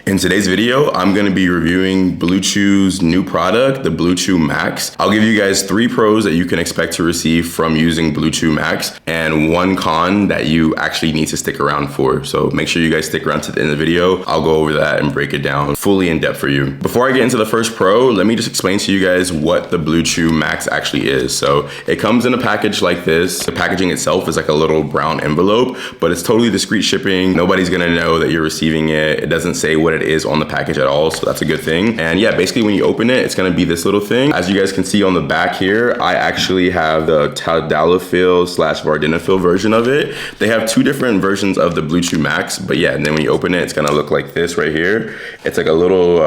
In today's video, I'm gonna be reviewing Bluechew's new product, the Bluechew Max. I'll give you guys 3 pros that you can expect to receive from using Bluechew Max and 1 con that you actually need to stick around for. So make sure you guys stick around to the end of the video. I'll go over that and break it down fully in depth for you. Before I get into the first pro, let me just explain to you guys what the Bluechew Max actually is. So it comes in a package like this. The packaging itself is like a little brown envelope, but it's totally discreet shipping. Nobody's gonna know that you're receiving it. It doesn't say what it is on the package at all, so that's a good thing. And yeah, basically when you open it, it's gonna be this little thing. As you guys can see on the back here, I actually have the tadalafil / vardenafil version of it. They have 2 different versions of the Bluechew Max, but yeah, and then when you open it, it's gonna look like this right here. It's like a little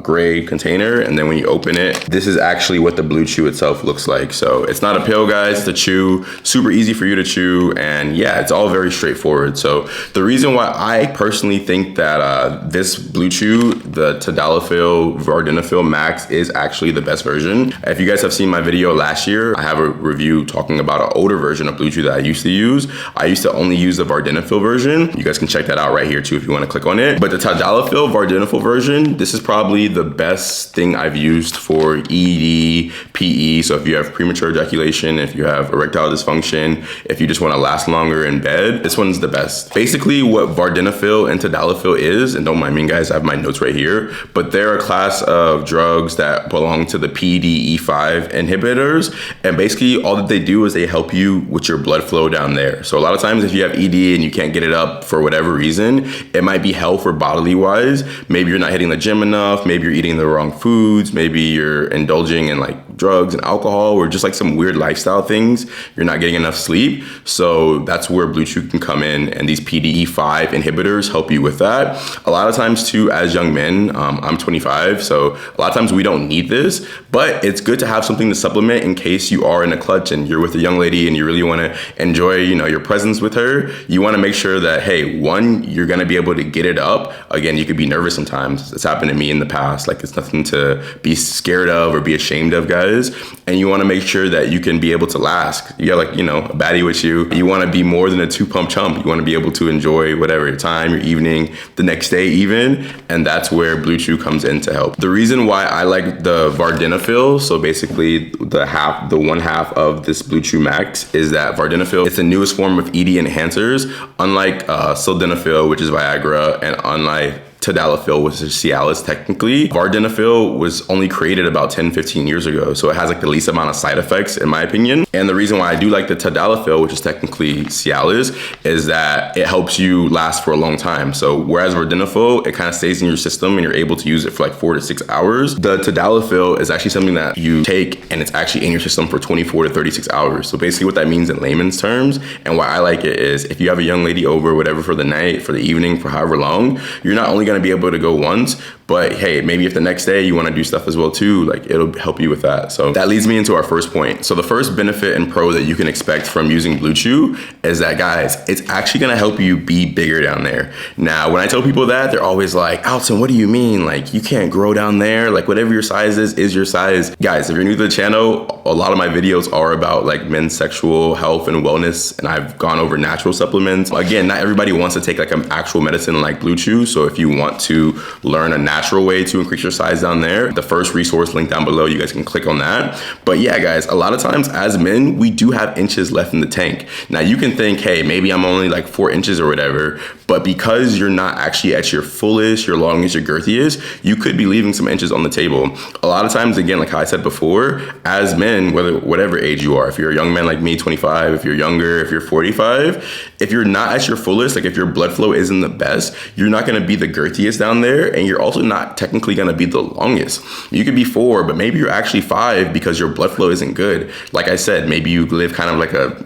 gray container, and then when you open it, this is actually what the Bluechew itself looks like. So it's not a pill, guys, it's a chew, super easy for you to chew, and yeah, it's all very straightforward. So the reason why I personally think that this Bluechew, the tadalafil vardenafil Max, is actually the best version. If you guys have seen my video last year, I have a review talking about an older version of Bluechew that I used to use. I used to only use the vardenafil version. You guys can check that out right here too if you want to click on it. But the tadalafil vardenafil version, this is probably the best thing I've used for ED, PE. So if you have premature ejaculation, if you have erectile dysfunction, if you just want to last longer in bed, this one's the best. Basically what vardenafil and tadalafil is, and don't mind me guys, I have my notes right here, but they're a class of drugs that belong to the PDE5 inhibitors. And basically all that they do is they help you with your blood flow down there. So a lot of times if you have ED and you can't get it up for whatever reason, it might be health or bodily wise. Maybe you're not hitting the gym enough, maybe you're eating the wrong foods, maybe you're indulging in like drugs and alcohol or just like some weird lifestyle things. You're not getting enough sleep. So that's where Bluechew can come in, and these PDE5 inhibitors help you with that. A lot of times too, as young men, I'm 25, so a lot of times we don't need this, but it's good to have something to supplement in case you are in a clutch and you're with a young lady and you really want to enjoy, your presence with her. You want to make sure that, hey, 1, you're going to be able to get it up. Again, you could be nervous sometimes. It's happened to me in the past. Like, it's nothing to be scared of or be ashamed of, guys. And you want to make sure that you can be able to last. You got like, a baddie with you. You want to be more than a 2-pump chump. You want to be able to enjoy whatever your time, your evening, the next day even. And that's where Bluechew comes in to help. The reason why I like the vardenafil, so basically the 1/2 of this Bluechew Max, is that vardenafil, it's the newest form of ED enhancers, unlike sildenafil, which is Viagra, and unlike tadalafil, which is Cialis technically. Vardenafil was only created about 10-15 years ago, so it has like the least amount of side effects in my opinion. And the reason why I do like the tadalafil, which is technically Cialis, is that it helps you last for a long time. So whereas vardenafil, it kind of stays in your system and you're able to use it for like 4 to 6 hours, the tadalafil is actually something that you take and it's actually in your system for 24 to 36 hours. So basically what that means in layman's terms, and why I like it, is if you have a young lady over, whatever, for the night, for the evening, for however long, you're not only going to be able to go once, but hey, maybe if the next day you want to do stuff as well too, like it'll help you with that. So that leads me into our first point. So the first benefit and pro that you can expect from using Bluechew is that, guys, it's actually going to help you be bigger down there. Now, when I tell people that, they're always like, Alton, what do you mean? Like, you can't grow down there. Like, whatever your size is your size. Guys, if you're new to the channel, a lot of my videos are about like men's sexual health and wellness, and I've gone over natural supplements. Again, not everybody wants to take like an actual medicine like Bluechew. So if you want to learn a natural way to increase your size down there, the first resource link down below, you guys can click on that. But yeah, guys, a lot of times as men, we do have inches left in the tank. Now you can think, hey, maybe I'm only like 4 inches or whatever, but because you're not actually at your fullest, your longest, your girthiest, you could be leaving some inches on the table. A lot of times, again, like how I said before, as men, whatever age you are, if you're a young man like me, 25, if you're younger, if you're 45, if you're not at your fullest, like if your blood flow isn't the best, you're not going to be the girthiest down there, and you're also not technically going to be the longest. You could be 4, but maybe you're actually 5 because your blood flow isn't good. Like I said, maybe you live kind of like a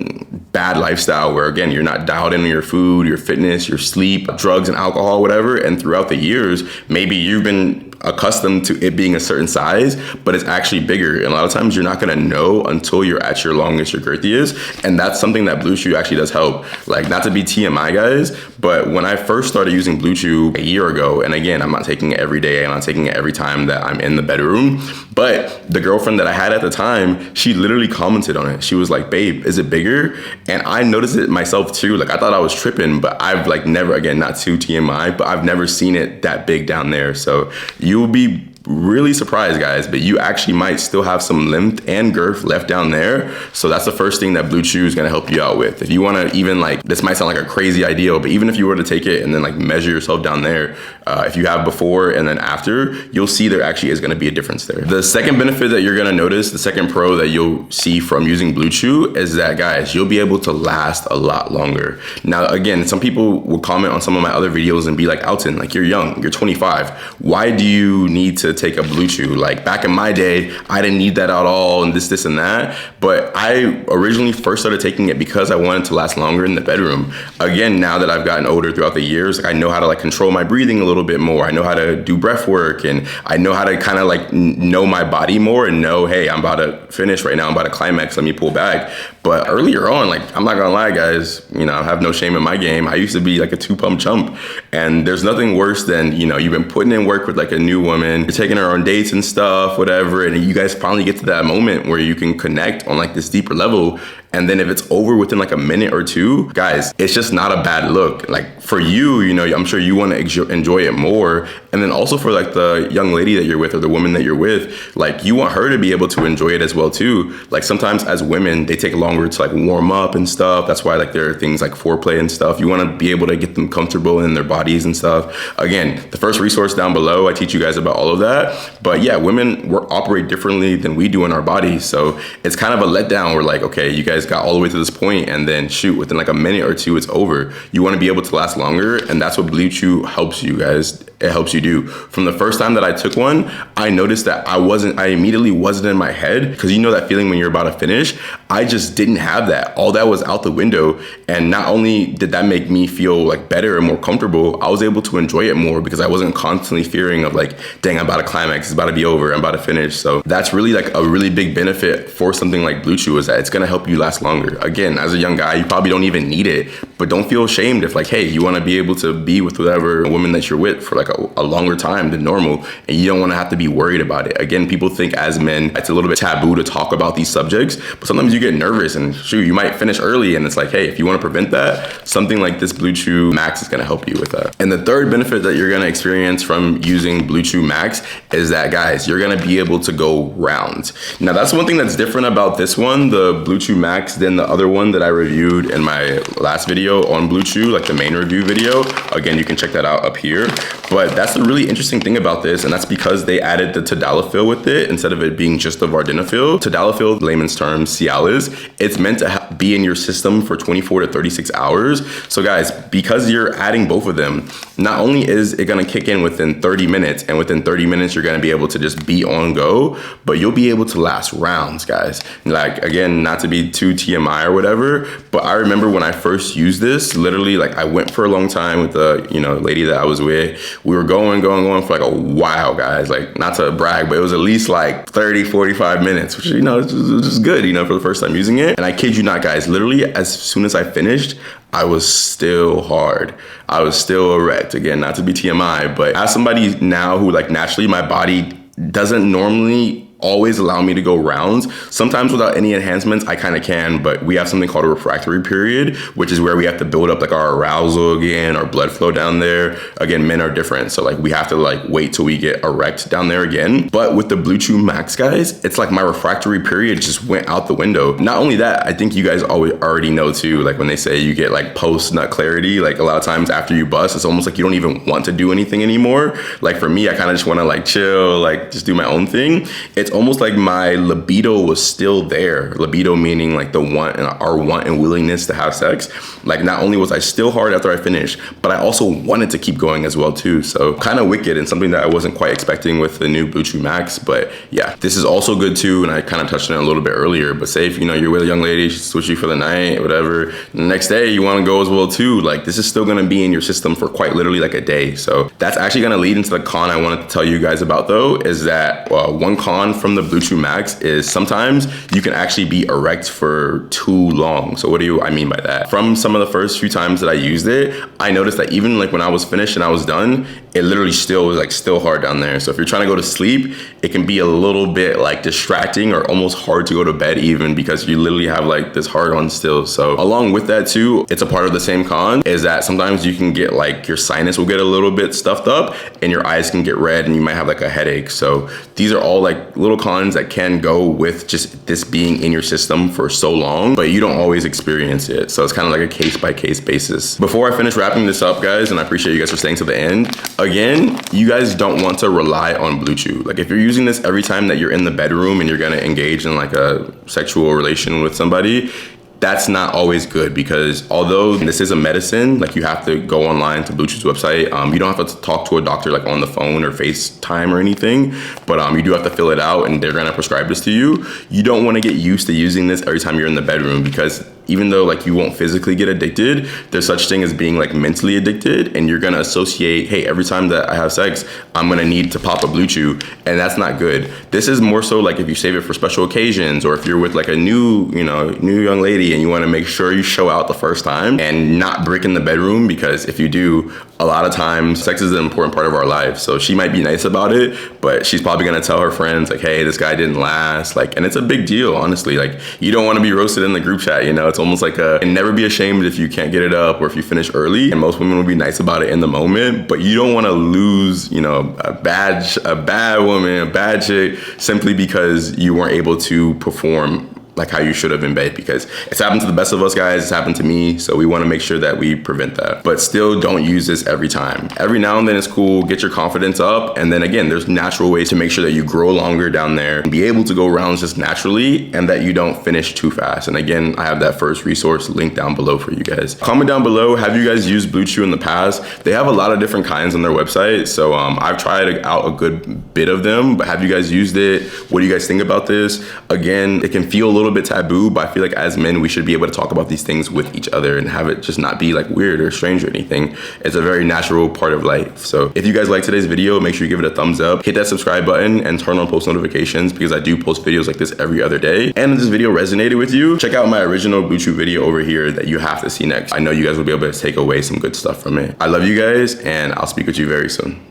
bad lifestyle where, again, you're not dialed in on your food, your fitness, your sleep, drugs and alcohol, whatever. And throughout the years, maybe you've been accustomed to it being a certain size, but it's actually bigger. And a lot of times you're not going to know until you're at your longest, your girthiest. And that's something that Bluechew actually does help. Like, not to be TMI, guys, but when I first started using Bluechew a year ago, and again, I'm not taking it every day, I'm not taking it every time that I'm in the bedroom, but the girlfriend that I had at the time, she literally commented on it. She was like, babe, is it bigger? And I noticed it myself too. Like I thought I was tripping, but I've like never, again, not too TMI, but I've never seen it that big down there. So you'll be really surprised, guys, but you actually might still have some length and girth left down there. So that's the first thing that Bluechew is going to help you out with. If you want to even like, this might sound like a crazy ideal, but even if you were to take it and then like measure yourself down there, if you have before and then after, you'll see there actually is going to be a difference there. The second benefit that you're going to notice, the second pro that you'll see from using Bluechew is that, guys, you'll be able to last a lot longer. Now, again, some people will comment on some of my other videos and be like, Alton, like you're young, you're 25. Why do you need to take a Bluechew? Like back in my day, I didn't need that at all and this and that. But I originally first started taking it because I wanted to last longer in the bedroom. Again, now that I've gotten older throughout the years, like I know how to like control my breathing a little bit more. I know how to do breath work and I know how to kind of like know my body more and know, hey, I'm about to finish right now. I'm about to climax. Let me pull back. But earlier on, like, I'm not gonna lie, guys, you know, I have no shame in my game. I used to be like a 2-pump chump. And there's nothing worse than, you know, you've been putting in work with like a new woman, you're taking her on dates and stuff, whatever. And you guys finally get to that moment where you can connect on like this deeper level. And then if it's over within like a minute or two, guys, it's just not a bad look. Like for you, you know, I'm sure you want to enjoy it more. And then also for like the young lady that you're with or the woman that you're with, like you want her to be able to enjoy it as well too. Like sometimes as women, they take longer to like warm up and stuff. That's why like there are things like foreplay and stuff. You want to be able to get them comfortable in their bodies and stuff. Again, the first resource down below, I teach you guys about all of that. But yeah, women operate differently than we do in our bodies. So it's kind of a letdown. We're like, okay, you guys got all the way to this point and then shoot, within like a minute or two, it's over. You want to be able to last longer. And that's what Bluechew helps you guys. It helps you do. From the first time that I took one, I noticed that I immediately wasn't in my head, because you know that feeling when you're about to finish. I just didn't have that. All that was out the window. And not only did that make me feel like better and more comfortable, I was able to enjoy it more because I wasn't constantly fearing of like, dang, I'm about to climax, it's about to be over, I'm about to finish. So that's really like a really big benefit for something like Bluechew, is that it's gonna help you last longer. Again, as a young guy, you probably don't even need it, but don't feel ashamed if like, hey, you wanna be able to be with whatever woman that you're with for like a longer time than normal, and you don't wanna have to be worried about it. Again, people think as men, it's a little bit taboo to talk about these subjects, but sometimes you get nervous and shoot, you might finish early, and it's like, hey, if you wanna prevent that, something like this Bluechew Max is gonna help you with that. And the third benefit that you're gonna experience from using Bluechew Max is that, guys, you're gonna be able to go rounds. Now that's one thing that's different about this one, the Bluechew Max, than the other one that I reviewed in my last video on Bluechew, like the main review video. Again, you can check that out up here. But that's the really interesting thing about this, and that's because they added the tadalafil with it instead of it being just the vardenafil. Tadalafil, layman's terms, Cialis, it's meant to be in your system for 24 to 36 hours. So guys, because you're adding both of them, not only is it gonna kick in within 30 minutes, and within 30 minutes, you're gonna be able to just be on go, but you'll be able to last rounds, guys. Like, again, not to be too TMI or whatever, but I remember when I first used this, literally, like I went for a long time with the, you know, lady that I was with. We were going for like a while, guys. Like, not to brag, but it was at least like 30, 45 minutes, which, you know, it's just good, you know, for the first time using it. And I kid you not, guys, literally as soon as I finished, I was still hard. I was still erect. Again, not to be TMI, but as somebody now who like naturally my body doesn't normally always allow me to go rounds. Sometimes without any enhancements, I kind of can, but we have something called a refractory period, which is where we have to build up like our arousal again, our blood flow down there. Again, men are different. So like we have to like wait till we get erect down there again. But with the Bluechew Max, guys, it's like my refractory period just went out the window. Not only that, I think you guys already know too, like when they say you get like post nut clarity, like a lot of times after you bust, it's almost like you don't even want to do anything anymore. Like for me, I kind of just want to like chill, like just do my own thing. It's almost like my libido was still there. Libido meaning like the want and our want and willingness to have sex. Like not only was I still hard after I finished, but I also wanted to keep going as well too. So kind of wicked, and something that I wasn't quite expecting with the new Bluechew Max. But yeah, this is also good too. And I kind of touched on it a little bit earlier, but say if you know you're with a young lady, she switch you for the night, whatever, the next day you want to go as well too. Like this is still going to be in your system for quite literally like a day. So that's actually going to lead into the con I wanted to tell you guys about though, is that one con from the Bluechew Max is sometimes you can actually be erect for too long. So what do I mean by that? From some of the first few times that I used it, I noticed that even like when I was finished and I was done, it literally still was like still hard down there. So if you're trying to go to sleep, it can be a little bit like distracting or almost hard to go to bed even, because you literally have like this hard on still. So along with that too, it's a part of the same con, is that sometimes you can get like your sinus will get a little bit stuffed up and your eyes can get red and you might have like a headache. So these are all like little cons that can go with just this being in your system for so long, but you don't always experience it. So it's kind of like a case by case basis. Before I finish wrapping this up, guys, and I appreciate you guys for staying to the end, again, you guys don't want to rely on Bluechew. Like if you're using this every time that you're in the bedroom and you're gonna engage in like a sexual relation with somebody, that's not always good, because although this is a medicine, like you have to go online to Bluechew's website. You don't have to talk to a doctor like on the phone or FaceTime or anything, but you do have to fill it out and they're gonna prescribe this to you. You don't wanna get used to using this every time you're in the bedroom, because even though like you won't physically get addicted, there's such thing as being like mentally addicted, and you're gonna associate, hey, every time that I have sex, I'm gonna need to pop a Bluechew, and that's not good. This is more so like if you save it for special occasions, or if you're with like a new young lady and you wanna make sure you show out the first time and not brick in the bedroom, because if you do, a lot of times sex is an important part of our life. So she might be nice about it, but she's probably gonna tell her friends like, hey, this guy didn't last, like, and it's a big deal, honestly. Like, you don't wanna be roasted in the group chat, it's almost like and never be ashamed if you can't get it up or if you finish early. And most women will be nice about it in the moment, but you don't want to lose, a bad woman, a bad chick, simply because you weren't able to perform like how you should have in bed, because it's happened to the best of us, guys. It's happened to me. So we want to make sure that we prevent that, but still don't use this every time. Every now and then it's cool, get your confidence up. And then again, there's natural ways to make sure that you grow longer down there and be able to go rounds just naturally, and that you don't finish too fast. And again, I have that first resource linked down below for you guys. Comment down below, have you guys used Bluechew in the past? They have a lot of different kinds on their website. So I've tried out a good bit of them, but have you guys used it? What do you guys think about this? Again, it can feel a little bit taboo, but I feel like as men, we should be able to talk about these things with each other and have it just not be like weird or strange or anything. It's a very natural part of life. So if you guys like today's video, make sure you give it a thumbs up, hit that subscribe button, and turn on post notifications, because I do post videos like this every other day. And if this video resonated with you, check out my original Bluechew video over here that you have to see next. I know you guys will be able to take away some good stuff from it. I love you guys, and I'll speak with you very soon.